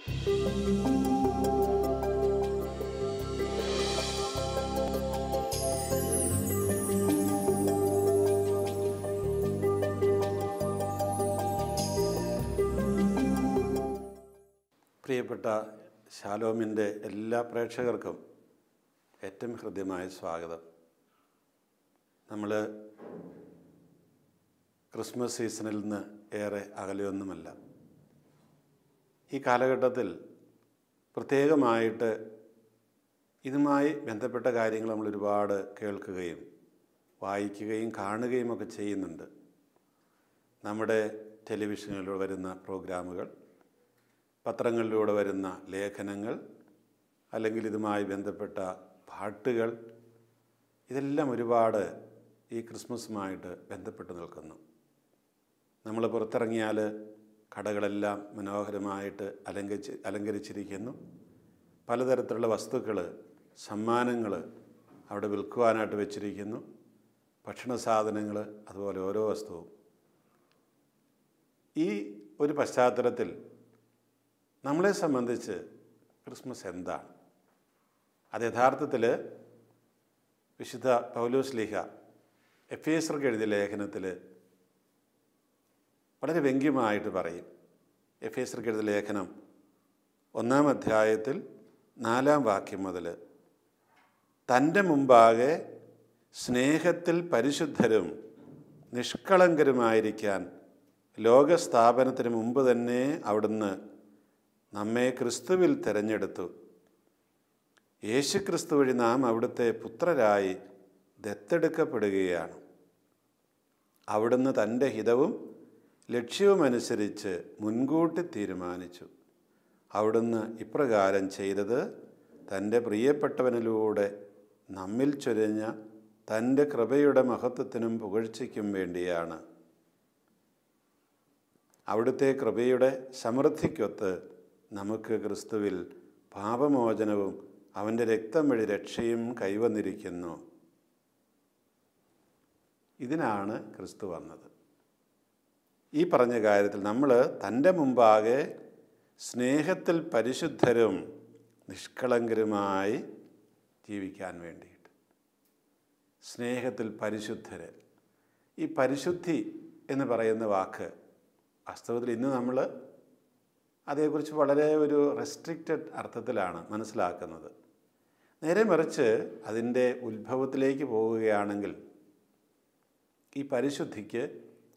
പ്രിയപ്പെട്ട ശാലോമിൻ്റെ എല്ലാ പ്രേക്ഷകർക്കും ഏറ്റവും ഹൃദ്യമായ സ്വാഗതം. നമ്മൾ ക്രിസ്മസ് സീസണിൽ നിന്ന് ഏറെ അകലെയൊന്നുമല്ല. ഈ കാലഘട്ടത്തിൽ പ്രത്യേകമായിട്ട് ഇതുമായി ബന്ധപ്പെട്ട കാര്യങ്ങൾ നമ്മൾ ഒരുപാട് കേൾക്കുകയും വായിക്കുകയും കാണുകയും ഒക്കെ ചെയ്യുന്നുണ്ട്. നമ്മുടെ ടെലിവിഷനിലൂടെ വരുന്ന പ്രോഗ്രാമുകൾ, പത്രങ്ങളിലൂടെ വരുന്ന ലേഖനങ്ങൾ, അല്ലെങ്കിൽ ഇതുമായി ബന്ധപ്പെട്ട പാട്ടുകൾ, ഇതെല്ലാം ഒരുപാട് ഈ ക്രിസ്മസുമായിട്ട് ബന്ധപ്പെട്ട് നിൽക്കുന്നു. നമ്മൾ പുറത്തിറങ്ങിയാൽ കടകളെല്ലാം മനോഹരമായിട്ട് അലങ്കരിച്ചിരിക്കുന്നു. പലതരത്തിലുള്ള വസ്തുക്കൾ, സമ്മാനങ്ങൾ അവിടെ വിൽക്കുവാനായിട്ട് വെച്ചിരിക്കുന്നു. ഭക്ഷണ സാധനങ്ങൾ, അതുപോലെ ഓരോ വസ്തുവും. ഈ ഒരു പശ്ചാത്തലത്തിൽ നമ്മളെ സംബന്ധിച്ച് ക്രിസ്മസ് എന്താണ്? അത് യഥാർത്ഥത്തിൽ വിശുദ്ധ പൗലോസ് ലീഹ എഫേസ്യർക്ക് എഴുതിയ ലേഖനത്തിൽ വളരെ വ്യംഗ്യമായിട്ട് പറയും. എഫേസ്യർക്ക് എഴുതിയ ലേഖനം 1-ാം അധ്യായത്തിൽ 4-ാം വാക്യം മുതൽ, തൻ്റെ മുമ്പാകെ സ്നേഹത്തിൽ പരിശുദ്ധരും നിഷ്കളങ്കരുമായിരിക്കാൻ ലോകസ്ഥാപനത്തിന് മുമ്പ് തന്നെ അവിടുന്ന് നമ്മെ ക്രിസ്തുവിൽ തിരഞ്ഞെടുത്തു. യേശുക്രിസ്തു വഴി നാം അവിടുത്തെ പുത്രരായി ദത്തെടുക്കപ്പെടുകയാണ്. അവിടുന്ന് തൻ്റെ ഹിതവും ലക്ഷ്യവുമനുസരിച്ച് മുൻകൂട്ടി തീരുമാനിച്ചു. അവിടുന്ന് ഇപ്രകാരം ചെയ്തത് തൻ്റെ പ്രിയപ്പെട്ടവനിലൂടെ നമ്മിൽ ചൊരിഞ്ഞ തൻ്റെ കൃപയുടെ മഹത്വത്തിനും പുകഴ്ചയ്ക്കും വേണ്ടിയാണ്. അവിടുത്തെ കൃപയുടെ സമൃദ്ധിക്കൊത്ത് നമുക്ക് ക്രിസ്തുവിൽ പാപമോചനവും അവൻ്റെ രക്തം വഴി രക്ഷയും കൈവന്നിരിക്കുന്നു. ഇതിനാണ് ക്രിസ്തു വന്നത്. ഈ പറഞ്ഞ കാര്യത്തിൽ നമ്മൾ തൻ്റെ മുമ്പാകെ സ്നേഹത്തിൽ പരിശുദ്ധരും നിഷ്കളങ്കരുമായി ജീവിക്കാൻ വേണ്ടിയിട്ട്. സ്നേഹത്തിൽ പരിശുദ്ധര്. ഈ പരിശുദ്ധി എന്ന് പറയുന്ന വാക്ക് വാസ്തവത്തിൽ ഇന്ന് നമ്മൾ അതേക്കുറിച്ച് വളരെ ഒരു റെസ്ട്രിക്റ്റഡ് അർത്ഥത്തിലാണ് മനസ്സിലാക്കുന്നത്. നേരെ മറിച്ച് അതിൻ്റെ ഉത്ഭവത്തിലേക്ക് പോവുകയാണെങ്കിൽ ഈ പരിശുദ്ധിക്ക്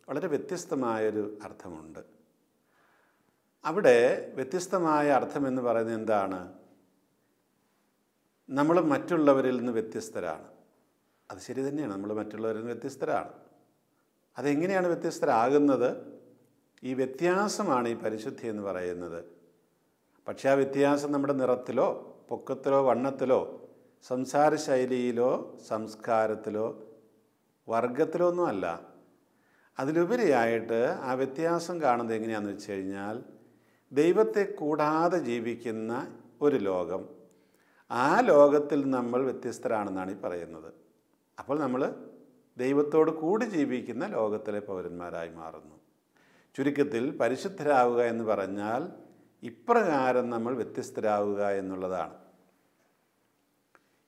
വളരെ വ്യത്യസ്തമായൊരു അർത്ഥമുണ്ട്. അവിടെ വ്യത്യസ്തമായ അർത്ഥമെന്ന് പറയുന്നത് എന്താണ്? നമ്മൾ മറ്റുള്ളവരിൽ നിന്ന് വ്യത്യസ്തരാണ്. അത് ശരി തന്നെയാണ്, നമ്മൾ മറ്റുള്ളവരിൽ നിന്ന് വ്യത്യസ്തരാണ്. അതെങ്ങനെയാണ് വ്യത്യസ്തരാകുന്നത്? ഈ വ്യത്യാസമാണ് ഈ പരിശുദ്ധി എന്ന് പറയുന്നത്. പക്ഷേ ആ വ്യത്യാസം നമ്മുടെ നിറത്തിലോ പൊക്കത്തിലോ വണ്ണത്തിലോ സംസാര ശൈലിയിലോ സംസ്കാരത്തിലോ വർഗത്തിലോ ഒന്നുമല്ല. അതിലുപരിയായിട്ട് ആ വ്യത്യാസം കാണുന്നത് എങ്ങനെയാണെന്ന് വെച്ച് കഴിഞ്ഞാൽ, ദൈവത്തെ കൂടാതെ ജീവിക്കുന്ന ഒരു ലോകം, ആ ലോകത്തിൽ നമ്മൾ വ്യത്യസ്തരാണെന്നാണ് ഈ പറയുന്നത്. അപ്പോൾ നമ്മൾ ദൈവത്തോട് കൂടി ജീവിക്കുന്ന ലോകത്തിലെ പൗരന്മാരായി മാറുന്നു. ചുരുക്കത്തിൽ പരിശുദ്ധരാവുക എന്ന് പറഞ്ഞാൽ ഇപ്രകാരം നമ്മൾ വ്യത്യസ്തരാവുക എന്നുള്ളതാണ്.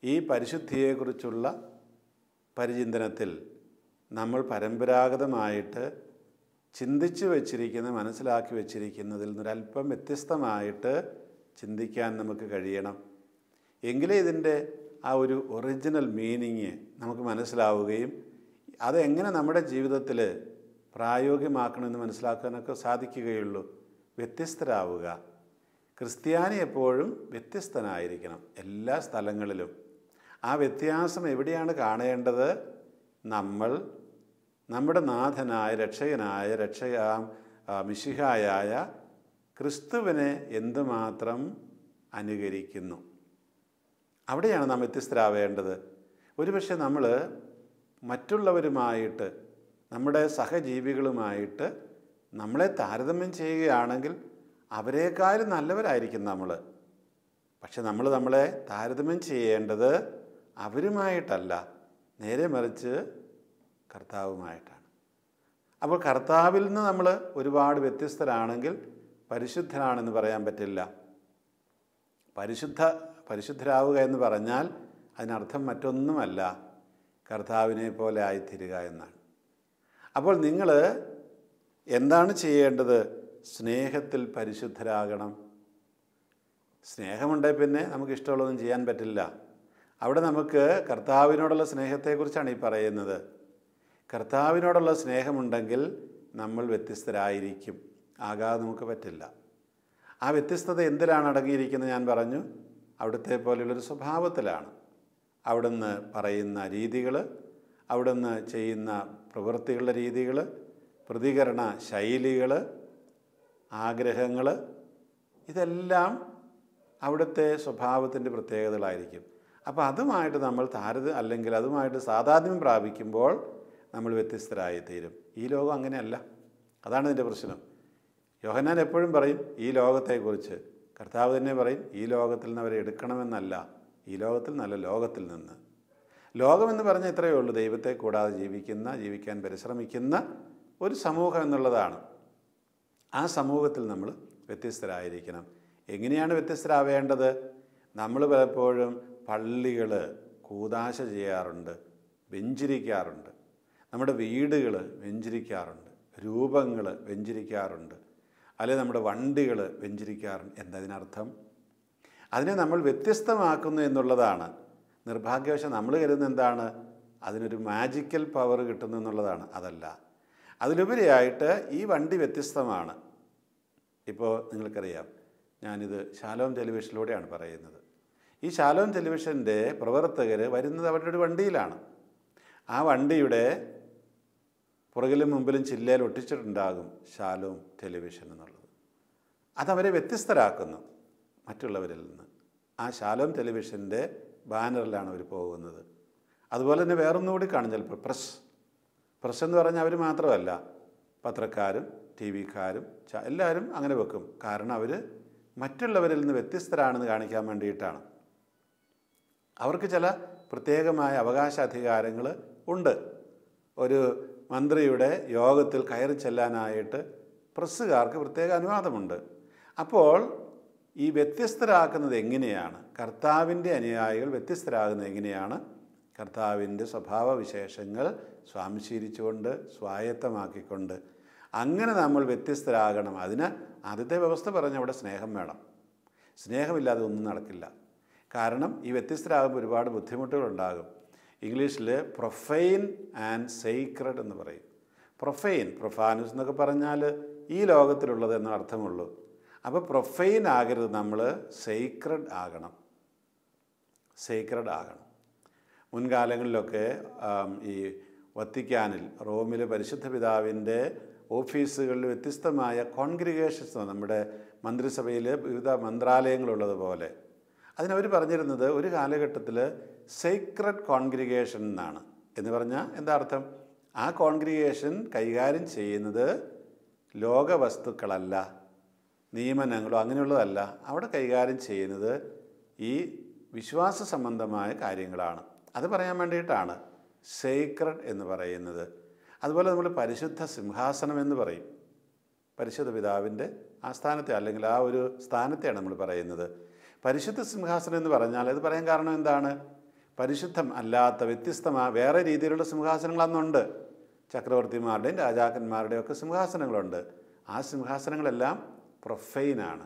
ഈ പരിശുദ്ധിയെക്കുറിച്ചുള്ള പരിചിന്തനത്തിൽ നമ്മൾ പരമ്പരാഗതമായിട്ട് ചിന്തിച്ച് വച്ചിരിക്കുന്ന, മനസ്സിലാക്കി വച്ചിരിക്കുന്നതിൽ നിന്നൊരല്പം വ്യത്യസ്തമായിട്ട് ചിന്തിക്കാൻ നമുക്ക് കഴിയണം. എങ്കിലേ ഇതിൻ്റെ ആ ഒരു ഒറിജിനൽ മീനിങ് നമുക്ക് മനസ്സിലാവുകയും അതെങ്ങനെ നമ്മുടെ ജീവിതത്തിൽ പ്രായോഗികമാക്കണമെന്ന് മനസ്സിലാക്കാനൊക്കെ സാധിക്കുകയുള്ളൂ. വ്യത്യസ്തരാവുക. ക്രിസ്ത്യാനി എപ്പോഴും വ്യത്യസ്തനായിരിക്കണം എല്ലാ സ്ഥലങ്ങളിലും. ആ വ്യത്യാസം എവിടെയാണ് കാണേണ്ടത്? നമ്മൾ നമ്മുടെ നാഥനായ മിശിഹായായ ക്രിസ്തുവിനെ എന്തുമാത്രം അനുകരിക്കുന്നു, അവിടെയാണ് നാം വ്യത്യസ്തരാവേണ്ടത്. ഒരുപക്ഷെ നമ്മൾ മറ്റുള്ളവരുമായിട്ട്, നമ്മുടെ സഹജീവികളുമായിട്ട് നമ്മളെ താരതമ്യം ചെയ്യുകയാണെങ്കിൽ അവരെക്കാളും നല്ലവരായിരിക്കും നമ്മൾ. പക്ഷെ നമ്മളെ താരതമ്യം ചെയ്യേണ്ടത് അവരുമായിട്ടല്ല, നേരെ മറിച്ച് കർത്താവുമായിട്ടാണ്. അപ്പോൾ കർത്താവിൽ നിന്ന് നമ്മൾ ഒരുപാട് വ്യത്യസ്തരാണെങ്കിൽ പരിശുദ്ധനാണെന്ന് പറയാൻ പറ്റില്ല. പരിശുദ്ധരാവുക എന്ന് പറഞ്ഞാൽ അതിനർത്ഥം മറ്റൊന്നുമല്ല, കർത്താവിനെ പോലെ ആയിത്തീരുക എന്നാണ്. അപ്പോൾ നിങ്ങൾ എന്താണ് ചെയ്യേണ്ടത്? സ്നേഹത്തിൽ പരിശുദ്ധരാകണം. സ്നേഹമുണ്ടെങ്കിൽ പിന്നെ നമുക്ക് ഇഷ്ടമുള്ളതൊന്നും ചെയ്യാൻ പറ്റില്ല. അവിടെ നമുക്ക് കർത്താവിനോടുള്ള സ്നേഹത്തെക്കുറിച്ചാണ് ഈ പറയുന്നത്. കർത്താവിനോടുള്ള സ്നേഹമുണ്ടെങ്കിൽ നമ്മൾ വ്യത്യസ്തരായിരിക്കും. ആകാതെ നമുക്ക് പറ്റില്ല. ആ വ്യത്യസ്തത എന്തിലാണ് അടങ്ങിയിരിക്കുന്നത്? ഞാൻ പറഞ്ഞു, അവിടുത്തെ പോലെയുള്ളൊരു സ്വഭാവത്തിലാണ്. അവിടുന്ന് പറയുന്ന രീതികൾ, അവിടുന്ന് ചെയ്യുന്ന പ്രവൃത്തികളുടെ രീതികൾ, പ്രതികരണ ശൈലികൾ, ആഗ്രഹങ്ങൾ, ഇതെല്ലാം അവിടുത്തെ സ്വഭാവത്തിൻ്റെ പ്രത്യേകതകളായിരിക്കും. അപ്പോൾ അതുമായിട്ട് നമ്മൾ അല്ലെങ്കിൽ അതുമായിട്ട് സാതാത്മ്യം പ്രാപിക്കുമ്പോൾ നമ്മൾ വ്യത്യസ്തരായിത്തീരും. ഈ ലോകം അങ്ങനെയല്ല. അതാണ് ഇതിൻ്റെ പ്രശ്നം. യോഹന്നാൻ എപ്പോഴും പറയും ഈ ലോകത്തെക്കുറിച്ച്. കർത്താവ് തന്നെ പറയും ഈ ലോകത്തിൽ നിന്ന് അവരെ എടുക്കണമെന്നല്ല, ഈ ലോകത്തിൽ നല്ല ലോകത്തിൽ നിന്ന്. ലോകമെന്ന് പറഞ്ഞാൽ ഇത്രയേ ഉള്ളൂ, ദൈവത്തെ കൂടാതെ ജീവിക്കാൻ പരിശ്രമിക്കുന്ന ഒരു സമൂഹം എന്നുള്ളതാണ്. ആ സമൂഹത്തിൽ നമ്മൾ വ്യത്യസ്തരായിരിക്കണം. എങ്ങനെയാണ് വ്യത്യസ്തരാവേണ്ടത്? നമ്മൾ പലപ്പോഴും പള്ളികൾ കൂദാശ ചെയ്യാറുണ്ട്, വെഞ്ചരിക്കാറുണ്ട്. നമ്മുടെ വീടുകൾ വെഞ്ചരിക്കാറുണ്ട്, രൂപങ്ങൾ വെഞ്ചരിക്കാറുണ്ട്, അല്ലെങ്കിൽ നമ്മുടെ വണ്ടികൾ വെഞ്ചരിക്കാറുണ്ട്. എന്തതിനർത്ഥം? അതിനെ നമ്മൾ വ്യത്യസ്തമാക്കുന്നു എന്നുള്ളതാണ്. നിർഭാഗ്യവശാൽ നമ്മൾ കരുതുന്നത് എന്താണ്? അതിനൊരു മാജിക്കൽ പവർ കിട്ടുന്നു എന്നുള്ളതാണ്. അതല്ല. അതിലുപരിയായിട്ട് ഈ വണ്ടി വ്യത്യസ്തമാണ്. ഇപ്പോൾ നിങ്ങൾക്കറിയാം, ഞാനിത് ശാലോം ടെലിവിഷനിലൂടെയാണ് പറയുന്നത്. ഈ ശാലോം ടെലിവിഷൻ്റെ പ്രവർത്തകർ വരുന്നത് അവരുടെ ഒരു വണ്ടിയിലാണ്. ആ വണ്ടിയുടെ പുറകിലും മുമ്പിലും ചില്ലയിൽ ഒട്ടിച്ചിട്ടുണ്ടാകും ശാലോം ടെലിവിഷൻ എന്നുള്ളത്. അതവരെ വ്യത്യസ്തരാക്കുന്നു മറ്റുള്ളവരിൽ നിന്ന്. ആ ശാലോം ടെലിവിഷൻ്റെ ബാനറിലാണ് അവർ പോകുന്നത്. അതുപോലെ തന്നെ വേറൊന്നുകൂടി കാണും ചിലപ്പോൾ. പ്രസ് എന്ന് പറഞ്ഞാൽ അവർ മാത്രമല്ല, പത്രക്കാരും ടി വിക്കാരും എല്ലാവരും അങ്ങനെ വെക്കും. കാരണം അവർ മറ്റുള്ളവരിൽ നിന്ന് വ്യത്യസ്തരാണെന്ന് കാണിക്കാൻ വേണ്ടിയിട്ടാണ്. അവർക്ക് ചില പ്രത്യേകമായ അവകാശാധികാരങ്ങൾ ഉണ്ട്. ഒരു മന്ത്രിയുടെ യോഗത്തിൽ കയറി ചെല്ലാനായിട്ട് പ്രസ്സുകാർക്ക് പ്രത്യേക അനുവാദമുണ്ട്. അപ്പോൾ ഈ വ്യത്യസ്തരാക്കുന്നത് എങ്ങനെയാണ്? കർത്താവിൻ്റെ അനുയായികൾ വ്യത്യസ്തരാകുന്നത് എങ്ങനെയാണ്? കർത്താവിൻ്റെ സ്വഭാവവിശേഷങ്ങൾ സ്വാംശീകരിച്ചുകൊണ്ട്, സ്വായത്തമാക്കിക്കൊണ്ട്. അങ്ങനെ നമ്മൾ വ്യത്യസ്തരാകണം. അതിന് ആദ്യത്തെ വ്യവസ്ഥ പറഞ്ഞ അവിടെ സ്നേഹം വേണം. സ്നേഹമില്ലാതെ ഒന്നും നടക്കില്ല. കാരണം ഈ വ്യത്യസ്തരാകുമ്പോൾ ഒരുപാട് ബുദ്ധിമുട്ടുകളുണ്ടാകും. ഇംഗ്ലീഷിൽ പ്രൊഫൈൻ ആൻഡ് സേക്രഡ് എന്ന് പറയും. പ്രൊഫാനസ് എന്നൊക്കെ പറഞ്ഞാൽ ഈ ലോകത്തിലുള്ളത് എന്ന അർത്ഥമുള്ളൂ. അപ്പോൾ പ്രൊഫൈൻ ആകരുത്, നമ്മൾ സേക്രഡ് ആകണം. മുൻകാലങ്ങളിലൊക്കെ ഈ വത്തിക്കാനിൽ, റോമിൽ പരിശുദ്ധ പിതാവിൻ്റെ ഓഫീസുകളിൽ വ്യത്യസ്തമായ കോൺഗ്രിഗേഷൻസ്, നമ്മുടെ മന്ത്രിസഭയിൽ വിവിധ മന്ത്രാലയങ്ങളുള്ളതുപോലെ, അതിനവർ പറഞ്ഞിരുന്നത് ഒരു കാലഘട്ടത്തിൽ സേക്രഡ് കോൺഗ്രിഗേഷൻ എന്നാണ്. എന്ന് പറഞ്ഞാൽ എന്താ അർത്ഥം? ആ കോൺഗ്രിഗേഷൻ കൈകാര്യം ചെയ്യുന്നത് ലോകവസ്തുക്കളല്ല, നിയമനങ്ങളോ അങ്ങനെയുള്ളതല്ല. അവിടെ കൈകാര്യം ചെയ്യുന്നത് ഈ വിശ്വാസ സംബന്ധമായ കാര്യങ്ങളാണ്. അത് പറയാൻ വേണ്ടിയിട്ടാണ് സേക്രഡ് എന്ന് പറയുന്നത്. അതുപോലെ നമ്മൾ പരിശുദ്ധ സിംഹാസനം എന്ന് പറയും. പരിശുദ്ധ പിതാവിൻ്റെ ആ സ്ഥാനത്തെ, അല്ലെങ്കിൽ ആ ഒരു സ്ഥാനത്തെയാണ് നമ്മൾ പറയുന്നത്. പരിശുദ്ധ സിംഹാസനം എന്ന് പറഞ്ഞാൽ അത് പറയാൻ കാരണം എന്താണ്? പരിശുദ്ധം അല്ലാത്ത വ്യത്യസ്തമായ വേറെ രീതിയിലുള്ള സിംഹാസനങ്ങൾ അന്നുണ്ട്. ചക്രവർത്തിമാരുടെയും രാജാക്കന്മാരുടെയും ഒക്കെ സിംഹാസനങ്ങളുണ്ട്. ആ സിംഹാസനങ്ങളെല്ലാം പ്രൊഫൈനാണ്.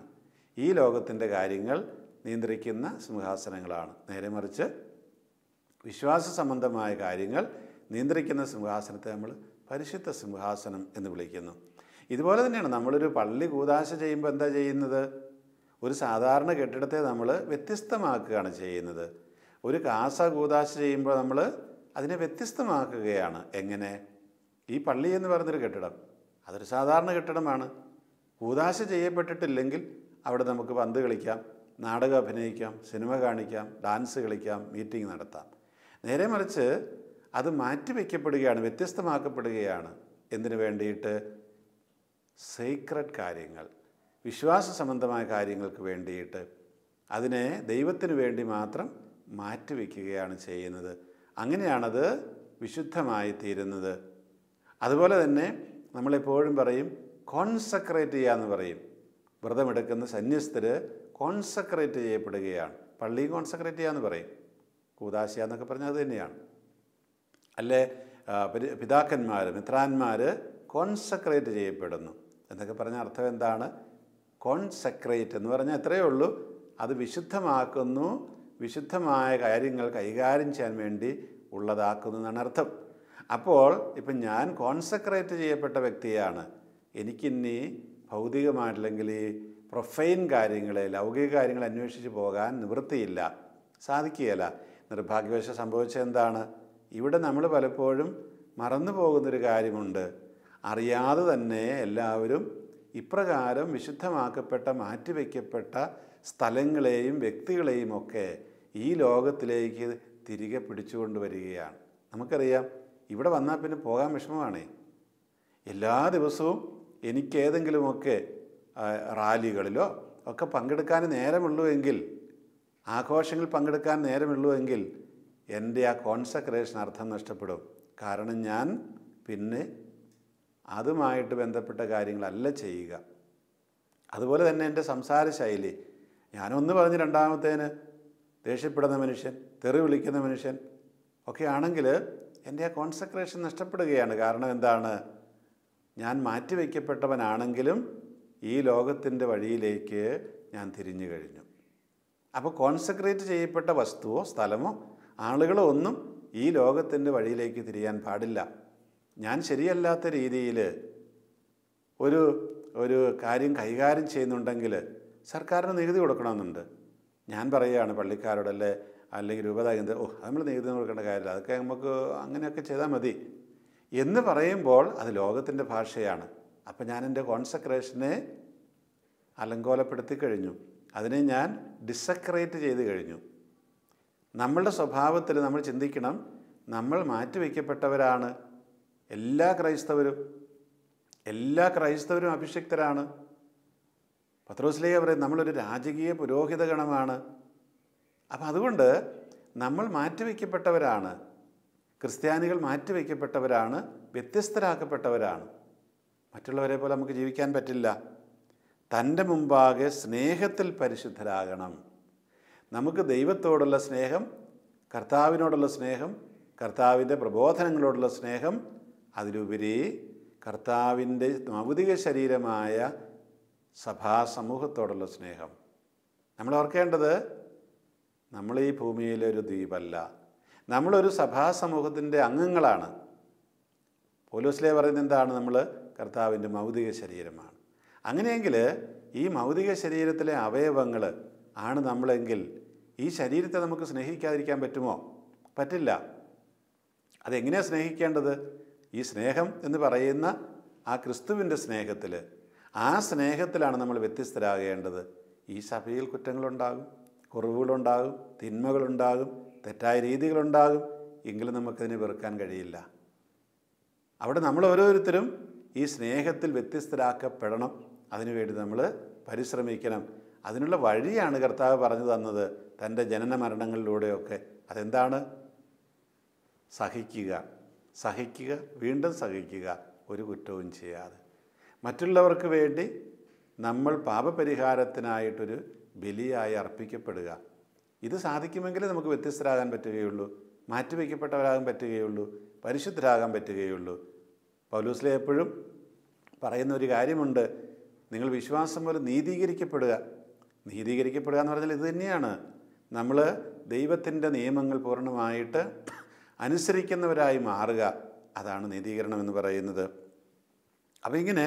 ഈ ലോകത്തിൻ്റെ കാര്യങ്ങൾ നിയന്ത്രിക്കുന്ന സിംഹാസനങ്ങളാണ്. നേരെ മറിച്ച് വിശ്വാസ സംബന്ധമായ കാര്യങ്ങൾ നിയന്ത്രിക്കുന്ന സിംഹാസനത്തെ നമ്മൾ പരിശുദ്ധ സിംഹാസനം എന്ന് വിളിക്കുന്നു. ഇതുപോലെ തന്നെയാണ് നമ്മളൊരു പള്ളി കൂദാശ ചെയ്യുമ്പോൾ എന്താ ചെയ്യുന്നത്? ഒരു സാധാരണ കെട്ടിടത്തെ നമ്മൾ വ്യത്യസ്തമാക്കുകയാണ് ചെയ്യുന്നത്. ഒരു കാസ കൂദാശ ചെയ്യുമ്പോൾ നമ്മൾ അതിനെ വ്യത്യസ്തമാക്കുകയാണ്. എങ്ങനെ? ഈ പള്ളി എന്ന് പറയുന്നൊരു കെട്ടിടം അതൊരു സാധാരണ കെട്ടിടമാണ്. കൂദാശ ചെയ്യപ്പെട്ടിട്ടില്ലെങ്കിൽ അവിടെ നമുക്ക് പന്ത് കളിക്കാം, നാടകം അഭിനയിക്കാം, സിനിമ കാണിക്കാം, ഡാൻസ് കളിക്കാം, മീറ്റിംഗ് നടത്താം. നേരെ മറിച്ച് അത് മാറ്റിവെക്കപ്പെടുകയാണ്, വ്യത്യസ്തമാക്കപ്പെടുകയാണ്. എന്തിനു വേണ്ടിയിട്ട്? സീക്രട്ട് കാര്യങ്ങൾ, വിശ്വാസ സംബന്ധമായ കാര്യങ്ങൾക്ക് വേണ്ടിയിട്ട് അതിനെ ദൈവത്തിന് വേണ്ടി മാത്രം മാറ്റിവെക്കുകയാണ് ചെയ്യുന്നത്. അങ്ങനെയാണത് വിശുദ്ധമായി തീരുന്നത്. അതുപോലെ തന്നെ നമ്മളെപ്പോഴും പറയും കോൺസെക്രേറ്റ് ചെയ്യുക എന്ന് പറയും. വ്രതമെടുക്കുന്ന സന്യസ്തർ കോൺസെക്രേറ്റ് ചെയ്യപ്പെടുകയാണ്. പള്ളിയും കോൺസെക്രേറ്റ് ചെയ്യാമെന്ന് പറയും, കൂദാശ എന്നൊക്കെ പറഞ്ഞാൽ അത് തന്നെയാണ്. അല്ലേ പിതാക്കന്മാർ, മിത്രാന്മാർ കോൺസെക്രേറ്റ് ചെയ്യപ്പെടുന്നു എന്നൊക്കെ പറഞ്ഞ അർത്ഥം എന്താണ്? കോൺസെക്രേറ്റ് എന്ന് പറഞ്ഞാൽ എത്രയേ ഉള്ളൂ, അത് വിശുദ്ധമാക്കുന്നു, വിശുദ്ധമായ കാര്യങ്ങൾ കൈകാര്യം ചെയ്യാൻ വേണ്ടി ഉള്ളതാക്കുന്നു എന്നാണ് അർത്ഥം. അപ്പോൾ ഇപ്പം ഞാൻ കോൺസെക്രേറ്റ് ചെയ്യപ്പെട്ട വ്യക്തിയാണ്, എനിക്കിനി ഭൗതികമായിട്ടില്ലെങ്കിൽ ഈ പ്രൊഫൈൻ കാര്യങ്ങളെ, ലൗകിക കാര്യങ്ങൾ അന്വേഷിച്ച് പോകാൻ നിവൃത്തിയില്ല, സാധിക്കുകയില്ല. നിർഭാഗ്യവശാൽ സംഭവിച്ചത് എന്താണ്? ഇവിടെ നമ്മൾ പലപ്പോഴും മറന്നു പോകുന്നൊരു കാര്യമുണ്ട്. അറിയാതെ തന്നെ എല്ലാവരും ഇപ്രകാരം വിശുദ്ധമാക്കപ്പെട്ട, മാറ്റിവെക്കപ്പെട്ട സ്ഥലങ്ങളെയും വ്യക്തികളെയും ഒക്കെ ഈ ലോകത്തിലേക്ക് തിരികെ പിടിച്ചുകൊണ്ട് വരികയാണ്. നമുക്കറിയാം, ഇവിടെ വന്നാൽ പിന്നെ പോകാൻ വിഷമമാണേ. എല്ലാ ദിവസവും എനിക്കേതെങ്കിലുമൊക്കെ റാലികളിലോ ഒക്കെ പങ്കെടുക്കാൻ നേരമുള്ളൂ എങ്കിൽ, ആഘോഷങ്ങളിൽ പങ്കെടുക്കാൻ നേരമുള്ളൂ എങ്കിൽ എൻ്റെ ആ കോൺസെക്രേഷൻ അർത്ഥം നഷ്ടപ്പെടും. കാരണം ഞാൻ പിന്നെ അതുമായിട്ട് ബന്ധപ്പെട്ട കാര്യങ്ങളല്ല ചെയ്യുക. അതുപോലെ തന്നെ എൻ്റെ സംസാര ശൈലി, ഞാനൊന്ന് പറഞ്ഞ് രണ്ടാമത്തേന് ദേഷ്യപ്പെടുന്ന മനുഷ്യൻ, തെറി വിളിക്കുന്ന മനുഷ്യൻ ഒക്കെ ആണെങ്കിൽ എൻ്റെ ആ കോൺസെക്രേഷൻ നഷ്ടപ്പെടുകയാണ്. കാരണം എന്താണ്? ഞാൻ മാറ്റിവെക്കപ്പെട്ടവനാണെങ്കിലും ഈ ലോകത്തിൻ്റെ വഴിയിലേക്ക് ഞാൻ തിരിഞ്ഞു കഴിഞ്ഞു. അപ്പോൾ കോൺസെക്രേറ്റ് ചെയ്യപ്പെട്ട വസ്തുവോ സ്ഥലമോ ആളുകളോ ഒന്നും ഈ ലോകത്തിൻ്റെ വഴിയിലേക്ക് തിരിയാൻ പാടില്ല. ഞാൻ ശരിയല്ലാത്ത രീതിയിൽ ഒരു കാര്യം കൈകാര്യം ചെയ്യുന്നുണ്ടെങ്കിൽ സർക്കാരിന് നികുതി കൊടുക്കണമെന്നുണ്ട്. ഞാൻ പറയുകയാണ് പള്ളിക്കാരോടല്ലേ അല്ലെങ്കിൽ രൂപത നമ്മൾ നികുതി കൊടുക്കേണ്ട കാര്യമില്ല, അതൊക്കെ നമുക്ക് അങ്ങനെയൊക്കെ ചെയ്താൽ മതി എന്ന് പറയുമ്പോൾ അത് ലോകത്തിൻ്റെ ഭാഷയാണ്. അപ്പം ഞാൻ എൻ്റെ കോൺസെക്രേഷനെ അലങ്കോലപ്പെടുത്തി കഴിഞ്ഞു, അതിനെ ഞാൻ ഡിസക്രേറ്റ് ചെയ്ത് കഴിഞ്ഞു. നമ്മളുടെ സ്വഭാവത്തിൽ നമ്മൾ ചിന്തിക്കണം, നമ്മൾ മാറ്റിവെക്കപ്പെട്ടവരാണ്. എല്ലാ ക്രൈസ്തവരും അഭിഷിക്തരാണ്. പത്രോസ്ലീഹ പറയും നമ്മളൊരു രാജകീയ പുരോഹിത ഗണമാണ്. അപ്പം അതുകൊണ്ട് നമ്മൾ മാറ്റിവെക്കപ്പെട്ടവരാണ്. ക്രിസ്ത്യാനികൾ മാറ്റിവെക്കപ്പെട്ടവരാണ്, വ്യത്യസ്തരാക്കപ്പെട്ടവരാണ്. മറ്റുള്ളവരെ പോലെ നമുക്ക് ജീവിക്കാൻ പറ്റില്ല. തൻ്റെ മുമ്പാകെ സ്നേഹത്തിൽ പരിശുദ്ധരാകണം. നമുക്ക് ദൈവത്തോടുള്ള സ്നേഹം, കർത്താവിനോടുള്ള സ്നേഹം, കർത്താവിൻ്റെ പ്രബോധനങ്ങളോടുള്ള സ്നേഹം, അതിലുപരി കർത്താവിൻ്റെ ഭൗതിക ശരീരമായ സഭാസമൂഹത്തോടുള്ള സ്നേഹം. നമ്മൾ ഓർക്കേണ്ടത്, നമ്മൾ ഈ ഭൂമിയിലൊരു ദ്വീപല്ല, നമ്മളൊരു സഭാസമൂഹത്തിൻ്റെ അംഗങ്ങളാണ്. പൗലോസ്ലീഹ പറയുന്നത് എന്താണ്? നമ്മൾ കർത്താവിൻ്റെ ഭൗതിക ശരീരമാണ്. അങ്ങനെയെങ്കിൽ ഈ ഭൗതിക ശരീരത്തിലെ അവയവങ്ങൾ ആണ് നമ്മളെങ്കിൽ ഈ ശരീരത്തെ നമുക്ക് സ്നേഹിക്കാതിരിക്കാൻ പറ്റുമോ? പറ്റില്ല. അതെങ്ങനെയാണ് സ്നേഹിക്കേണ്ടത്? ഈ സ്നേഹം എന്ന് പറയുന്ന ആ ക്രിസ്തുവിൻ്റെ സ്നേഹത്തിൽ, ആ സ്നേഹത്തിലാണ് നമ്മൾ വ്യത്യസ്തരാകേണ്ടത്. ഈ സഭയിൽ കുറ്റങ്ങളുണ്ടാകും, കുറവുകളുണ്ടാകും, തിന്മകളുണ്ടാകും, തെറ്റായ രീതികളുണ്ടാകും, എങ്കിലും നമുക്കതിനെ വെറുക്കാൻ കഴിയില്ല. അവിടെ നമ്മൾ ഓരോരുത്തരും ഈ സ്നേഹത്തിൽ വ്യത്യസ്തരാക്കപ്പെടണം. അതിനുവേണ്ടി നമ്മൾ പരിശ്രമിക്കണം. അതിനുള്ള വഴിയാണ് കർത്താവ് പറഞ്ഞു തന്നത് തൻ്റെ ജനന മരണങ്ങളിലൂടെയൊക്കെ. അതെന്താണ്? സഹിക്കുക, വീണ്ടും സഹിക്കുക, ഒരു കുറ്റവും ചെയ്യാതെ. മറ്റുള്ളവർക്ക് വേണ്ടി നമ്മൾ പാപപരിഹാരത്തിനായിട്ടൊരു ബലിയായി അർപ്പിക്കപ്പെടുക. ഇത് സാധിക്കുമെങ്കിലേ നമുക്ക് വ്യത്യസ്തരാകാൻ പറ്റുകയുള്ളൂ, മാറ്റിവെക്കപ്പെട്ടവരാകാൻ പറ്റുകയുള്ളൂ, പരിശുദ്ധരാകാൻ പറ്റുകയുള്ളൂ. പൗലോസ്ലീഹ എപ്പോഴും പറയുന്ന ഒരു കാര്യമുണ്ട്, നിങ്ങൾ വിശ്വാസം പോലെ നീതീകരിക്കപ്പെടുക എന്ന് പറഞ്ഞാൽ ഇത് തന്നെയാണ്. നമ്മൾ ദൈവത്തിൻ്റെ നിയമങ്ങൾ പൂർണ്ണമായിട്ട് അനുസരിക്കുന്നവരായി മാറുക, അതാണ് നീതീകരണം എന്ന് പറയുന്നത്. അപ്പം ഇങ്ങനെ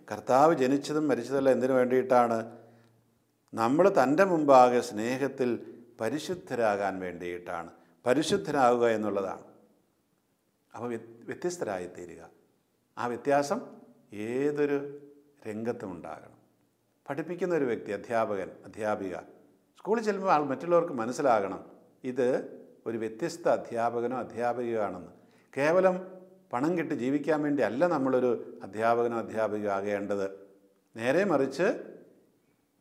കർത്താവ് ജനിച്ചതും മരിച്ചതെല്ലാം എന്തിനു വേണ്ടിയിട്ടാണ്? നമ്മൾ തൻ്റെ മുമ്പാകെ സ്നേഹത്തിൽ പരിശുദ്ധരാകാൻ വേണ്ടിയിട്ടാണ്. പരിശുദ്ധരാകുക എന്നുള്ളതാണ്. അപ്പോൾ വ്യത്യസ്തരായിത്തീരുക. ആ വ്യത്യാസം ഏതൊരു രംഗത്തും ഉണ്ടാകണം. പഠിപ്പിക്കുന്ന ഒരു വ്യക്തി, അധ്യാപകൻ, അധ്യാപിക, സ്കൂളിൽ ചെല്ലുമ്പോൾ മറ്റുള്ളവർക്ക് മനസ്സിലാകണം ഇത് ഒരു വ്യത്യസ്ത അധ്യാപകനോ അധ്യാപികയോ ആണെന്ന്. കേവലം പണം കിട്ടി ജീവിക്കാൻ വേണ്ടി അല്ല നമ്മളൊരു അധ്യാപകനോ അധ്യാപികയോ ആകേണ്ടത്. നേരെ മറിച്ച്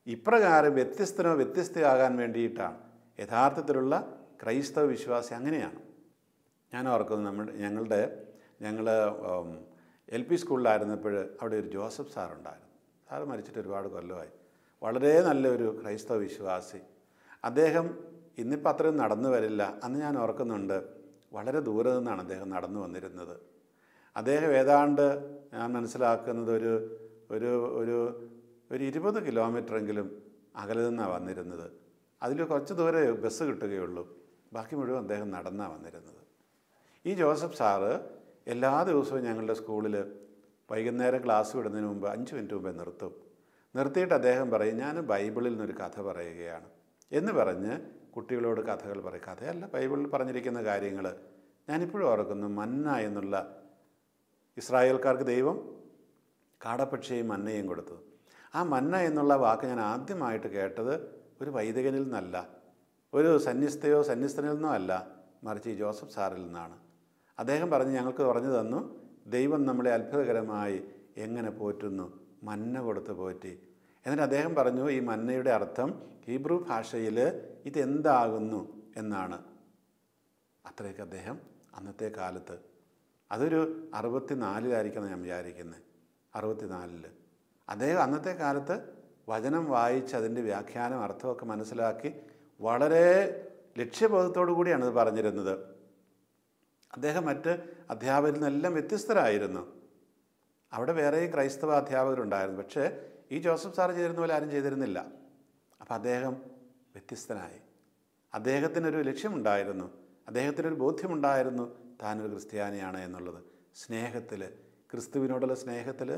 ഇപ്രകാരം വ്യത്യസ്തയാകാൻ വേണ്ടിയിട്ടാണ് യഥാർത്ഥത്തിലുള്ള ക്രൈസ്തവ വിശ്വാസി. അങ്ങനെയാണ്. ഞാൻ ഓർക്കുന്നു, ഞങ്ങൾ LP സ്കൂളിലായിരുന്നപ്പോൾ അവിടെ ഒരു ജോസഫ് സാറുണ്ടായിരുന്നു. സാറ് മരിച്ചിട്ട് ഒരുപാട് കൊല്ലമായി. വളരെ നല്ലൊരു ക്രൈസ്തവ വിശ്വാസി. അദ്ദേഹം ഇന്നിപ്പോൾ അത്രയും നടന്നു വരില്ല. അന്ന് ഞാൻ ഓർക്കുന്നുണ്ട്, വളരെ ദൂരെ നിന്നാണ് അദ്ദേഹം നടന്നു വന്നിരുന്നത്. അദ്ദേഹം ഏതാണ്ട് ഞാൻ മനസ്സിലാക്കുന്നത് ഒരു ഒരു ഒരു ഒരു 20 കിലോമീറ്ററെങ്കിലും അകലെ നിന്നാണ് വന്നിരുന്നത്. അതിൽ കുറച്ച് ദൂരെ ബസ് കിട്ടുകയുള്ളൂ. ബാക്കി മുഴുവൻ അദ്ദേഹം നടന്നാണ് വന്നിരുന്നത്. ഈ ജോസഫ് സാറ് എല്ലാ ദിവസവും ഞങ്ങളുടെ സ്കൂളിൽ വൈകുന്നേരം ക്ലാസ് വിടുന്നതിന് മുമ്പ് 5 മിനിറ്റ് മുമ്പേ നിർത്തിയിട്ട് അദ്ദേഹം പറയും, ഞാൻ ബൈബിളിൽ നിന്നൊരു കഥ പറയുകയാണ് എന്ന് പറഞ്ഞ് കുട്ടികളോട് കഥകൾ പറയും. കഥയല്ല, ബൈബിളിൽ പറഞ്ഞിരിക്കുന്ന കാര്യങ്ങൾ. ഞാനിപ്പോഴും ഓർക്കുന്നു, മന്ന എന്നുള്ള ഇസ്രായേൽക്കാർക്ക് ദൈവം കാടപ്പക്ഷിയും മന്നയും കൊടുത്തു. ആ മന്ന എന്നുള്ള വാക്ക് ഞാൻ ആദ്യമായിട്ട് കേട്ടത് ഒരു വൈദികനിൽ നിന്നല്ല, ഒരു സന്യസ്തനിൽ നിന്നോ അല്ല, മറിച്ച് ഈ ജോസഫ് സാറിൽ നിന്നാണ്. അദ്ദേഹം ഞങ്ങൾക്ക് പറഞ്ഞു തന്നു, ദൈവം നമ്മളെ അത്ഭുതകരമായി എങ്ങനെ പോറ്റുന്നു, മന്ന കൊടുത്ത് പോറ്റി. എന്നിട്ട് അദ്ദേഹം പറഞ്ഞു, ഈ മന്നയുടെ അർത്ഥം ഹീബ്രു ഭാഷയിൽ ഇതെന്താകുന്നു എന്നാണ്. അത്രയൊക്കെ അദ്ദേഹം അന്നത്തെ കാലത്ത്, അതൊരു 64-ലായിരിക്കും ഞാൻ വിചാരിക്കുന്നത്, 64-ൽ അദ്ദേഹം അന്നത്തെ കാലത്ത് വചനം വായിച്ച് അതിൻ്റെ വ്യാഖ്യാനം അർത്ഥമൊക്കെ മനസ്സിലാക്കി വളരെ ലക്ഷ്യബോധത്തോടു കൂടിയാണ് ഇത് പറഞ്ഞിരുന്നത്. അദ്ദേഹം മറ്റ് അധ്യാപകരിൽ നിന്നെല്ലാം വ്യത്യസ്തരായിരുന്നു. അവിടെ വേറെയും ക്രൈസ്തവ അധ്യാപകരുണ്ടായിരുന്നു. പക്ഷേ ഈ ജോസഫ് സാർ ചെയ്തിരുന്ന പോലെ ആരും ചെയ്തിരുന്നില്ല. അപ്പം അദ്ദേഹം വ്യത്യസ്തനായി. അദ്ദേഹത്തിനൊരു ലക്ഷ്യമുണ്ടായിരുന്നു, അദ്ദേഹത്തിനൊരു ബോധ്യമുണ്ടായിരുന്നു താനൊരു ക്രിസ്ത്യാനിയാണ് എന്നുള്ളത്. സ്നേഹത്തിൽ, ക്രിസ്തുവിനോടുള്ള സ്നേഹത്തിൽ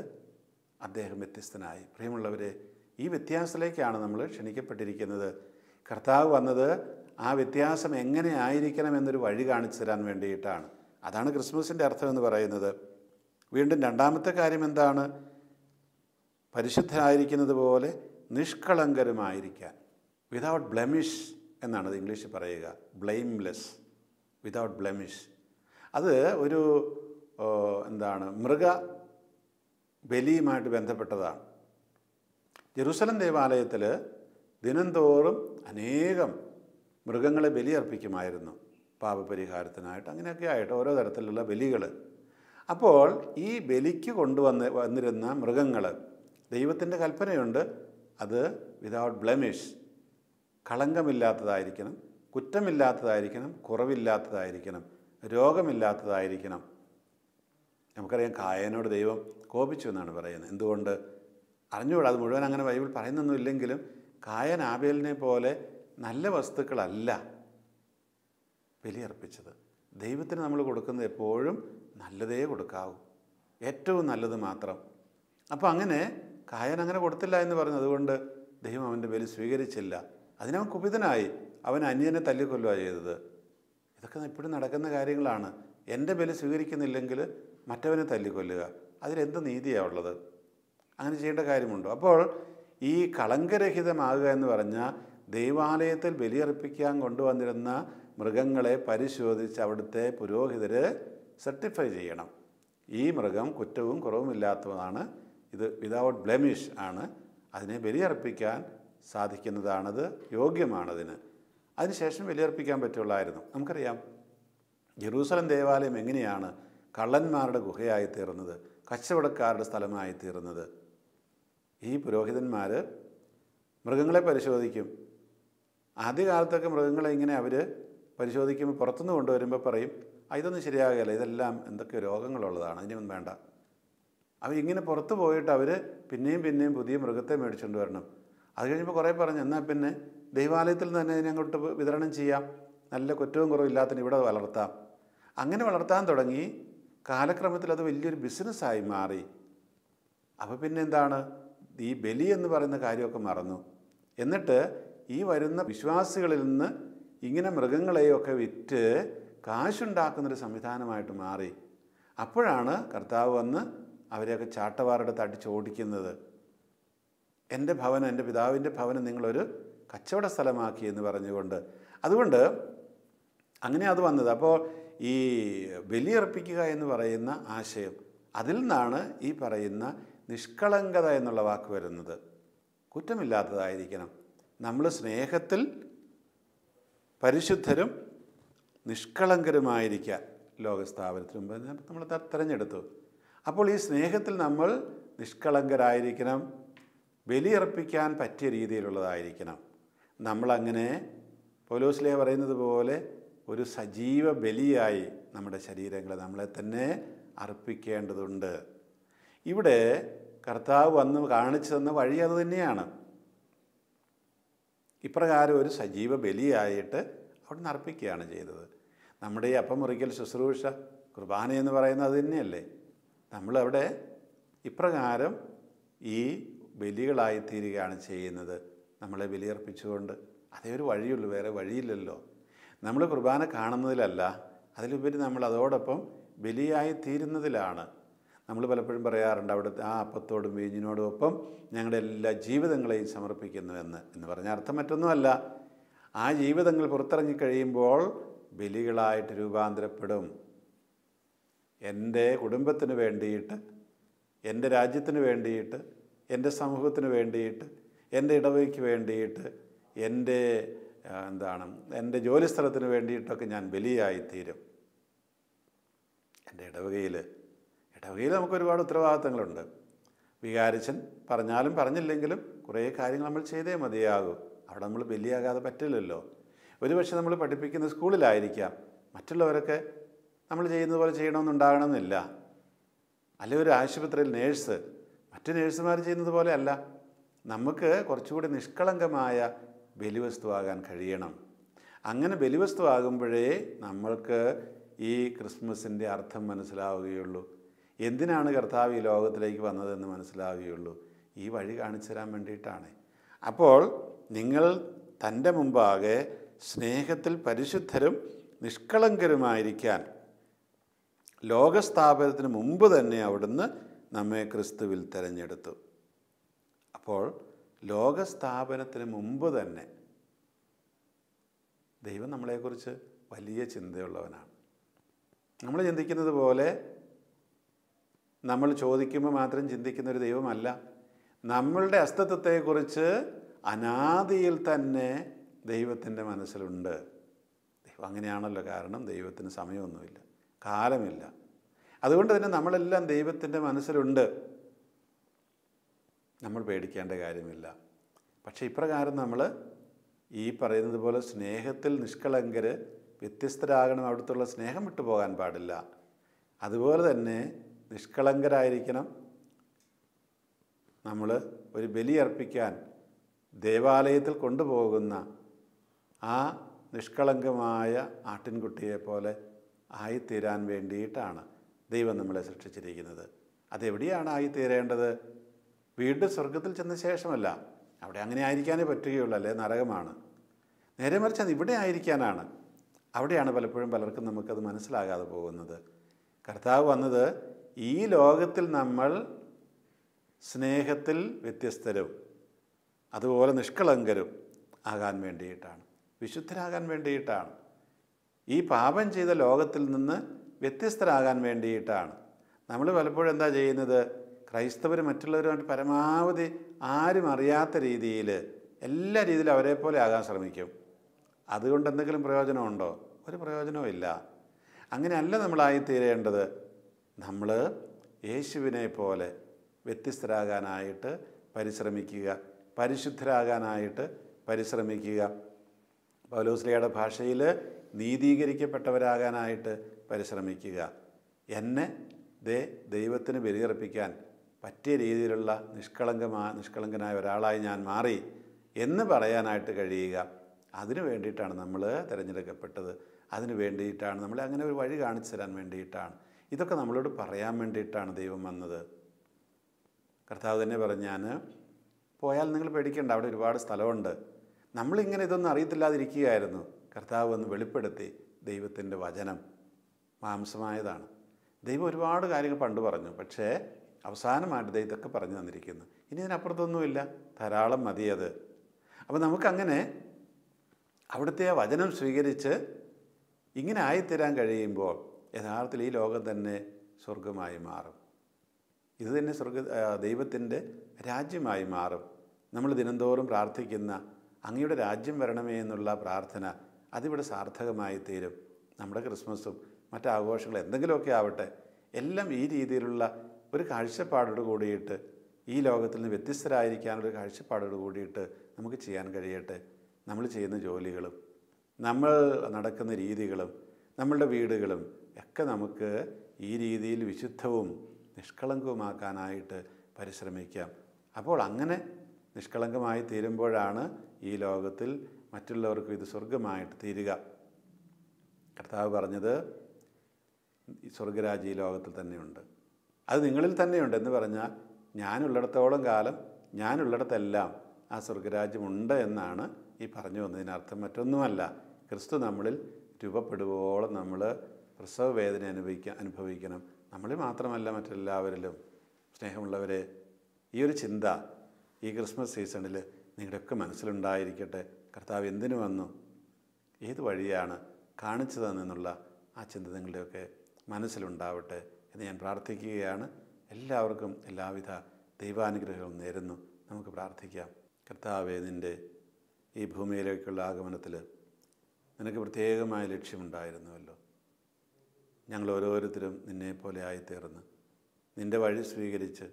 അദ്ദേഹം വ്യത്യസ്തനായി. പ്രിയമുള്ളവരെ, ഈ വ്യത്യാസത്തിലേക്കാണ് നമ്മൾ ക്ഷണിക്കപ്പെട്ടിരിക്കുന്നത്. കർത്താവ് വന്നത് ആ വ്യത്യാസം എങ്ങനെ ആയിരിക്കണം എന്നൊരു വഴി കാണിച്ചു തരാൻ വേണ്ടിയിട്ടാണ്. അതാണ് ക്രിസ്മസിൻ്റെ അർത്ഥം എന്ന് പറയുന്നത്. വീണ്ടും രണ്ടാമത്തെ കാര്യം എന്താണ്? പരിശുദ്ധരായിരിക്കുന്നത് പോലെ നിഷ്കളങ്കരുമായിരിക്കാൻ. വിതൗട്ട് ബ്ലെമിഷ് എന്നാണ് അത് ഇംഗ്ലീഷിൽ പറയുക. Blameless, without blemish. അത് ഒരു മൃഗ ബലിയുമായിട്ട് ബന്ധപ്പെട്ടതാണ്. ജെറുസലം ദേവാലയത്തിൽ ദിനംതോറും അനേകം മൃഗങ്ങളെ ബലിയർപ്പിക്കുമായിരുന്നു, പാപപരിഹാരത്തിനായിട്ട്, അങ്ങനെയൊക്കെ ആയിട്ട് ഓരോ തരത്തിലുള്ള ബലികൾ. അപ്പോൾ ഈ ബലിക്ക് വന്നിരുന്ന മൃഗങ്ങൾ, ദൈവത്തിൻ്റെ കൽപ്പനയുണ്ട്, അത് വിതൗട്ട് ബ്ലെമിഷ്, കളങ്കമില്ലാത്തതായിരിക്കണം, കുറ്റമില്ലാത്തതായിരിക്കണം, കുറവില്ലാത്തതായിരിക്കണം, രോഗമില്ലാത്തതായിരിക്കണം. നമുക്കറിയാം, കായനോട് ദൈവം കോപിച്ചു എന്നാണ് പറയുന്നത്. എന്തുകൊണ്ട് അറിഞ്ഞുകൂടാ, അത് മുഴുവൻ അങ്ങനെ ബൈബിൾ പറയുന്നൊന്നും ഇല്ലെങ്കിലും കായൻ ആബേലിനെ പോലെ നല്ല വസ്തുക്കളല്ല ബലിയർപ്പിച്ചത്. ദൈവത്തിന് നമ്മൾ കൊടുക്കുന്നത് എപ്പോഴും നല്ലതേ കൊടുക്കാവൂ, ഏറ്റവും നല്ലത് മാത്രം. അപ്പോൾ അങ്ങനെ കായൻ അങ്ങനെ കൊടുത്തില്ല എന്ന് പറഞ്ഞു. അതുകൊണ്ട് ദൈവം അവൻ്റെ ബലി സ്വീകരിച്ചില്ല. അതിനവൻ കുപിതനായി, അവൻ അന്യനെ തല്ലിക്കൊല്ലുകയാണ് ചെയ്തത്. ഇതൊക്കെ ഇപ്പോഴും നടക്കുന്ന കാര്യങ്ങളാണ്. എൻ്റെ ബലി സ്വീകരിക്കുന്നില്ലെങ്കിൽ മറ്റവനെ തല്ലിക്കൊല്ലുക, അതിലെന്ത് നീതിയാണ് ഉള്ളത്? അങ്ങനെ ചെയ്യേണ്ട കാര്യമുണ്ടോ? അപ്പോൾ ഈ കളങ്കരഹിതമാകുക എന്ന് പറഞ്ഞാൽ ദൈവാലയത്തിൽ ബലിയർപ്പിക്കാൻ കൊണ്ടുവന്നിരുന്ന മൃഗങ്ങളെ പരിശോധിച്ച് അവിടുത്തെ പുരോഹിതർ സർട്ടിഫൈ ചെയ്യണം. ഈ മൃഗം കുറ്റവും കുറവുമില്ലാത്തതാണ്, ഇത് വിതൗട്ട് ബ്ലെമിഷ് ആണ്, അതിനെ ബലിയർപ്പിക്കാൻ സാധിക്കുന്നതാണത്, യോഗ്യമാണതിന്. അതിനുശേഷം ബലിയർപ്പിക്കാൻ പറ്റുള്ളായിരുന്നു. നമുക്കറിയാം, ജെറൂസലം ദേവാലയം എങ്ങനെയാണ് കള്ളന്മാരുടെ ഗുഹയായി തീർന്നത്, കച്ചവടക്കാരുടെ സ്ഥലമായി തീർന്നത്. ഈ പുരോഹിതന്മാർ മൃഗങ്ങളെ പരിശോധിക്കും. ആദ്യകാലത്തൊക്കെ മൃഗങ്ങളെ ഇങ്ങനെ അവർ പരിശോധിക്കുമ്പോൾ പുറത്തുനിന്ന് കൊണ്ടുവരുമ്പോൾ പറയും, ഇതൊന്നും ശരിയാകുകയില്ല, ഇതെല്ലാം എന്തൊക്കെ രോഗങ്ങളുള്ളതാണ്, അതിനൊന്നും വേണ്ട. അവരിങ്ങനെ പുറത്ത് പോയിട്ട് അവർ പിന്നെയും പുതിയ മൃഗത്തെ മേടിച്ചുകൊണ്ട് വരണം. അത് കഴിയുമ്പോൾ കുറേ പറഞ്ഞു, എന്നാൽ പിന്നെ ദൈവാലയത്തിൽ തന്നെ ഇതിനങ്ങോട്ട് വിതരണം ചെയ്യാം, നല്ല കുറ്റവും കുറവില്ലാത്തതിന് ഇവിടെ വളർത്താം. അങ്ങനെ വളർത്താൻ തുടങ്ങി. കാലക്രമത്തിൽ അത് വലിയൊരു ബിസിനസ്സായി മാറി. അപ്പോൾ പിന്നെ എന്താണ്, ഈ ബലി എന്ന് പറയുന്ന കാര്യമൊക്കെ മറന്നു. എന്നിട്ട് ഈ വരുന്ന വിശ്വാസികളിൽ നിന്ന് ഇങ്ങനെ മൃഗങ്ങളെയൊക്കെ വിറ്റ് കാശുണ്ടാക്കുന്നൊരു സംവിധാനമായിട്ട് മാറി. അപ്പോഴാണ് കർത്താവ് വന്ന് അവരെയൊക്കെ ചാട്ടവാറെടുത്ത് അടിച്ചോടിക്കുന്നത്. എൻ്റെ ഭവനം, എൻ്റെ പിതാവിൻ്റെ ഭവനം നിങ്ങളൊരു കച്ചവട സ്ഥലമാക്കി എന്ന് പറഞ്ഞുകൊണ്ട്. അതുകൊണ്ട് അങ്ങനെ അത് വന്നത്. അപ്പോൾ ഈ ബലിയർപ്പിക്കുക എന്ന് പറയുന്ന ആശയം, അതിൽ നിന്നാണ് ഈ പറയുന്ന നിഷ്കളങ്കത എന്നുള്ള വാക്ക് വരുന്നത്. കുറ്റമില്ലാത്തതായിരിക്കണം. നമ്മൾ സ്നേഹത്തിൽ പരിശുദ്ധരും നിഷ്കളങ്കരുമായിരിക്കാൻ ലോകസ്ഥാപനത്തിന് മുമ്പ് നമ്മൾ തിരഞ്ഞെടുത്തു. അപ്പോൾ ഈ സ്നേഹത്തിൽ നമ്മൾ നിഷ്കളങ്കരായിരിക്കണം, ബലിയർപ്പിക്കാൻ പറ്റിയ രീതിയിലുള്ളതായിരിക്കണം. നമ്മളങ്ങനെ പൗലോസ്ലീഹ പറയുന്നത് പോലെ ഒരു സജീവ ബലിയായി നമ്മുടെ ശരീരങ്ങളെ നമ്മളെ തന്നെ അർപ്പിക്കേണ്ടതുണ്ട്. ഇവിടെ കർത്താവ് വന്ന് കാണിച്ചു തന്ന വഴി അത് തന്നെയാണ്. ഇപ്രകാരം ഒരു സജീവ ബലിയായിട്ട് അവിടുന്ന് അർപ്പിക്കുകയാണ് ചെയ്തത്. നമ്മുടെ ഈ അപ്പം മുറിക്കൽ ശുശ്രൂഷ, കുർബാന എന്ന് പറയുന്നത് അത് തന്നെയല്ലേ. നമ്മളവിടെ ഇപ്രകാരം ഈ ബലികളായിത്തീരുകയാണ് ചെയ്യുന്നത്. നമ്മളെ ബലിയർപ്പിച്ചുകൊണ്ട്. അതേ ഒരു വഴിയുള്ളൂ, വേറെ വഴിയില്ലല്ലോ. നമ്മൾ കുർബാന കാണുന്നതിലല്ല, അതിലുപരി നമ്മൾ അതോടൊപ്പം ബലിയായിത്തീരുന്നതിലാണ്. നമ്മൾ പലപ്പോഴും പറയാറുണ്ട്, അവിടുത്തെ ആ അപ്പത്തോടും വീഞ്ഞിനോടും ഒപ്പം ഞങ്ങളുടെ എല്ലാ ജീവിതങ്ങളെയും സമർപ്പിക്കുന്നുവെന്ന്. എന്ന് പറഞ്ഞ അർത്ഥം മറ്റൊന്നുമല്ല, ആ ജീവിതങ്ങൾ പുറത്തിറങ്ങിക്കഴിയുമ്പോൾ ബലികളായിട്ട് രൂപാന്തരപ്പെടും. എൻ്റെ കുടുംബത്തിന് വേണ്ടിയിട്ട്, എൻ്റെ രാജ്യത്തിന് വേണ്ടിയിട്ട്, എൻ്റെ സമൂഹത്തിന് വേണ്ടിയിട്ട്, എൻ്റെ ഇടവകയ്ക്ക് വേണ്ടിയിട്ട്, എൻ്റെ ജോലിസ്ഥലത്തിന് വേണ്ടിയിട്ടൊക്കെ ഞാൻ ബലിയായിത്തീരും. എൻ്റെ ഇടവകയിൽ നമുക്ക് ഒരുപാട് ഉത്തരവാദിത്തങ്ങളുണ്ട്. വികാരിച്ചൻ പറഞ്ഞാലും പറഞ്ഞില്ലെങ്കിലും കുറേ കാര്യങ്ങൾ നമ്മൾ ചെയ്തേ മതിയാകും. അവിടെ നമ്മൾ ബലിയാകാതെ പറ്റില്ലല്ലോ. ഒരുപക്ഷെ നമ്മൾ പഠിപ്പിക്കുന്ന സ്കൂളിലായിരിക്കാം, മറ്റുള്ളവരൊക്കെ നമ്മൾ ചെയ്യുന്നത് പോലെ ചെയ്യണമെന്നുണ്ടാകണമെന്നില്ല. അല്ലെങ്കിൽ ഒരു ആശുപത്രിയിൽ നേഴ്സ് മറ്റു നേഴ്സുമാർ ചെയ്യുന്നത് പോലെ അല്ല. നമുക്ക് കുറച്ചുകൂടി നിഷ്കളങ്കമായ ബലിവസ്തുവാകാൻ കഴിയണം. അങ്ങനെ ബലിവസ്തുവാകുമ്പോഴേ നമ്മൾക്ക് ഈ ക്രിസ്മസിൻ്റെ അർത്ഥം മനസ്സിലാവുകയുള്ളൂ. എന്തിനാണ് കർത്താവ് ഈ ലോകത്തിലേക്ക് വന്നതെന്ന് മനസ്സിലാവുകയുള്ളൂ. ഈ വഴി കാണിച്ചു തരാൻ വേണ്ടിയിട്ടാണ്. അപ്പോൾ നിങ്ങൾ തൻ്റെ മുമ്പാകെ സ്നേഹത്തിൽ പരിശുദ്ധരും നിഷ്കളങ്കരുമായിരിക്കാൻ ലോകസ്ഥാപനത്തിന് മുമ്പ് തന്നെ അവിടുന്ന് നമ്മെ ക്രിസ്തുവിൽ തിരഞ്ഞെടുത്തു. അപ്പോൾ ലോകസ്ഥാപനത്തിന് മുമ്പ് തന്നെ ദൈവം നമ്മളെക്കുറിച്ച് വലിയ ചിന്തയുള്ളവനാണ്. നമ്മൾ ചിന്തിക്കുന്നത് പോലെ നമ്മൾ ചോദിക്കുമ്പോൾ മാത്രം ചിന്തിക്കുന്നൊരു ദൈവമല്ല. നമ്മളുടെ അസ്തിത്വത്തെക്കുറിച്ച് അനാദിയിൽ തന്നെ ദൈവത്തിൻ്റെ മനസ്സിലുണ്ട്. ദൈവം അങ്ങനെയാണല്ലോ. കാരണം ദൈവത്തിന് സമയമൊന്നുമില്ല, കാലമില്ല. അതുകൊണ്ട് തന്നെ നമ്മളെല്ലാം ദൈവത്തിൻ്റെ മനസ്സിലുണ്ട്. നമ്മൾ പേടിക്കേണ്ട കാര്യമില്ല. പക്ഷേ ഇപ്രകാരം നമ്മൾ ഈ പറയുന്നത് പോലെ സ്നേഹത്തിൽ നിഷ്കളങ്കർ, വ്യത്യസ്തരാകണം. അവിടുത്തുള്ള സ്നേഹം വിട്ടുപോകാൻ പാടില്ല. അതുപോലെ തന്നെ നിഷ്കളങ്കരായിരിക്കണം. നമ്മൾ ഒരു ബലിയർപ്പിക്കാൻ ദേവാലയത്തിൽ കൊണ്ടുപോകുന്ന ആ നിഷ്കളങ്കമായ ആട്ടിൻകുട്ടിയെപ്പോലെ ആയിത്തീരാൻ വേണ്ടിയിട്ടാണ് ദൈവം നമ്മളെ സൃഷ്ടിച്ചിരിക്കുന്നത്. അതെവിടെയാണ് ആയിത്തീരേണ്ടത്? വീണ്ടും സ്വർഗത്തിൽ ചെന്ന ശേഷമല്ല. അവിടെ അങ്ങനെ ആയിരിക്കാനേ പറ്റുകയുള്ളൂ, അല്ലേ നരകമാണ്. നേരെ മറിച്ച് അത് ഇവിടെ ആയിരിക്കാനാണ്. അവിടെയാണ് പലപ്പോഴും പലർക്കും നമുക്കത് മനസ്സിലാകാതെ പോകുന്നത്. കർത്താവ് വന്നത് ഈ ലോകത്തിൽ നമ്മൾ സ്നേഹത്തിൽ വ്യത്യസ്തരും അതുപോലെ നിഷ്കളങ്കരും ആകാൻ വേണ്ടിയിട്ടാണ്, വിശുദ്ധരാകാൻ വേണ്ടിയിട്ടാണ്. ഈ പാപം ചെയ്ത ലോകത്തിൽ നിന്ന് വ്യത്യസ്തരാകാൻ വേണ്ടിയിട്ടാണ്. നമ്മൾ പലപ്പോഴും എന്താ ചെയ്യുന്നത്? ക്രൈസ്തവർ മറ്റുള്ളവരുമായിട്ട് പരമാവധി ആരും അറിയാത്ത രീതിയിൽ, എല്ലാ രീതിയിലും അവരെ പോലെ ആകാൻ ശ്രമിക്കും. അതുകൊണ്ട് എന്തെങ്കിലും പ്രയോജനമുണ്ടോ? ഒരു പ്രയോജനവും ഇല്ല. അങ്ങനെയല്ല നമ്മളായിത്തീരേണ്ടത്. നമ്മൾ യേശുവിനെ പോലെ വ്യത്യസ്തരാകാനായിട്ട് പരിശ്രമിക്കുക, പരിശുദ്ധരാകാനായിട്ട് പരിശ്രമിക്കുക. പൗലോസ്ലീഹയുടെ ഭാഷയിൽ നീതീകരിക്കപ്പെട്ടവരാകാനായിട്ട് പരിശ്രമിക്കുക. എന്നെ ദൈവത്തിന് ബലിയർപ്പിക്കാൻ പറ്റിയ രീതിയിലുള്ള നിഷ്കളങ്കനായ ഒരാളായി ഞാൻ മാറി എന്ന് പറയാനായിട്ട് കഴിയുക. അതിനു വേണ്ടിയിട്ടാണ് നമ്മൾ തിരഞ്ഞെടുക്കപ്പെട്ടത്. അതിനു വേണ്ടിയിട്ടാണ് നമ്മളെ അങ്ങനെ ഒരു വഴി കാണിച്ചു തരാൻ വേണ്ടിയിട്ടാണ്. ഇതൊക്കെ നമ്മളോട് പറയാൻ വേണ്ടിയിട്ടാണ് ദൈവം വന്നത്. കർത്താവ് തന്നെ പറഞ്ഞാൽ പോയാൽ നിങ്ങൾ പേടിക്കേണ്ട, അവിടെ ഒരുപാട് സ്ഥലമുണ്ട്. നമ്മളിങ്ങനെ ഇതൊന്നും അറിയത്തില്ലാതിരിക്കുകയായിരുന്നു. കർത്താവ് വന്ന് വെളിപ്പെടുത്തി. ദൈവത്തിൻ്റെ വചനം മാംസമായതാണ്. ദൈവം ഒരുപാട് കാര്യങ്ങൾ പണ്ട് പറഞ്ഞു. പക്ഷേ അവസാനമായിട്ട് ദൈവം ഇതൊക്കെ പറഞ്ഞു തന്നിരിക്കുന്നു. ഇനി ഇതിനപ്പുറത്തൊന്നുമില്ല, ധാരാളം മതിയത്. അപ്പോൾ നമുക്കങ്ങനെ അവിടുത്തെ ആ വചനം സ്വീകരിച്ച് ഇങ്ങനെ ആയിത്തീരാൻ കഴിയുമ്പോൾ യഥാർത്ഥത്തിൽ ഈ ലോകം തന്നെ സ്വർഗമായി മാറും. ഇത് തന്നെ ദൈവത്തിൻ്റെ രാജ്യമായി മാറും. നമ്മൾ ദിനംതോറും പ്രാർത്ഥിക്കുന്ന അങ്ങയുടെ രാജ്യം വരണമേ എന്നുള്ള പ്രാർത്ഥന അതിവിടെ സാർത്ഥകമായി തീരും. നമ്മുടെ ക്രിസ്മസും മറ്റാഘോഷങ്ങളും എന്തെങ്കിലുമൊക്കെ ആവട്ടെ, എല്ലാം ഈ രീതിയിലുള്ള ഒരു കാഴ്ചപ്പാടോട് കൂടിയിട്ട് ഈ ലോകത്തിൽ നിന്ന് വ്യത്യസ്തരായിരിക്കാനൊരു കാഴ്ചപ്പാടോട് കൂടിയിട്ട് നമുക്ക് ചെയ്യാൻ കഴിയട്ടെ. നമ്മൾ ചെയ്യുന്ന ജോലികളും നമ്മൾ നടക്കുന്ന രീതികളും നമ്മളുടെ വീടുകളും ഒക്കെ നമുക്ക് ഈ രീതിയിൽ വിശുദ്ധവും നിഷ്കളങ്കവുമാക്കാനായിട്ട് പരിശ്രമിക്കാം. അപ്പോൾ അങ്ങനെ നിഷ്കളങ്കമായി തീരുമ്പോഴാണ് ഈ ലോകത്തിൽ മറ്റുള്ളവർക്കും ഇത് സ്വർഗമായിട്ട് തീരുക. കർത്താവ് പറഞ്ഞത് ഈ സ്വർഗരാജ്യം ഈ ലോകത്തിൽ തന്നെയുണ്ട്, അത് നിങ്ങളിൽ തന്നെയുണ്ട് എന്ന് പറഞ്ഞാൽ ഞാനുള്ളിടത്തോളം കാലം ഞാനുള്ളിടത്തെല്ലാം ആ സ്വർഗരാജ്യമുണ്ട് എന്നാണ് ഈ പറഞ്ഞു വന്നതിനർത്ഥം. മറ്റൊന്നുമല്ല, ക്രിസ്തു നമ്മളിൽ രൂപപ്പെടുവോളം നമ്മൾ പ്രസവ വേദന അനുഭവിക്കണം. നമ്മളിൽ മാത്രമല്ല മറ്റെല്ലാവരിലും. സ്നേഹമുള്ളവരെ, ഈ ഒരു ചിന്ത ഈ ക്രിസ്മസ് സീസണിൽ നിങ്ങളുടെയൊക്കെ മനസ്സിലുണ്ടായിരിക്കട്ടെ. കർത്താവ് എന്തിനു വന്നു, ഏത് വഴിയാണ് കാണിച്ചു തന്നെന്നുള്ള ആ ചിന്ത നിങ്ങളുടെയൊക്കെ മനസ്സിലുണ്ടാവട്ടെ എന്ന് ഞാൻ പ്രാർത്ഥിക്കുകയാണ്. എല്ലാവർക്കും എല്ലാവിധ ദൈവാനുഗ്രഹവും നേരുന്നു. നമുക്ക് പ്രാർത്ഥിക്കാം. കർത്താവേ, നിൻ്റെ ഈ ഭൂമിയിലേക്കുള്ള ആഗമനത്തിൽ നിനക്ക് പ്രത്യേകമായ ലക്ഷ്യമുണ്ടായിരുന്നുവല്ലോ. ഞങ്ങൾ ഓരോരുത്തരും നിന്നെപ്പോലെ ആയിത്തീർന്ന് നിൻ്റെ വഴി സ്വീകരിച്ച്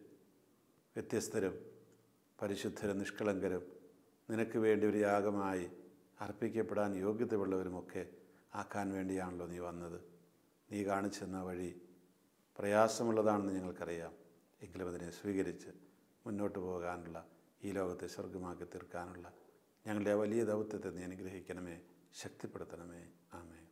വ്യത്യസ്തരും പരിശുദ്ധരും നിഷ്കളങ്കരും നിനക്ക് വേണ്ടി ഒരു യാഗമായി അർപ്പിക്കപ്പെടാൻ യോഗ്യതയുള്ളവരുമൊക്കെ ആക്കാൻ വേണ്ടിയാണല്ലോ നീ വന്നത്. നീ കാണിച്ചെന്ന വഴി പ്രയാസമുള്ളതാണെന്ന് ഞങ്ങൾക്കറിയാം. എങ്കിലും അതിനെ സ്വീകരിച്ച് മുന്നോട്ട് പോകാനുള്ള, ഈ ലോകത്തെ സ്വർഗമാക്കി തീർക്കാനുള്ള ഞങ്ങളുടെ വലിയ ദൗത്യത്തെ നീ അനുഗ്രഹിക്കണമേ, ശക്തിപ്പെടുത്തണമേ. ആമേൻ.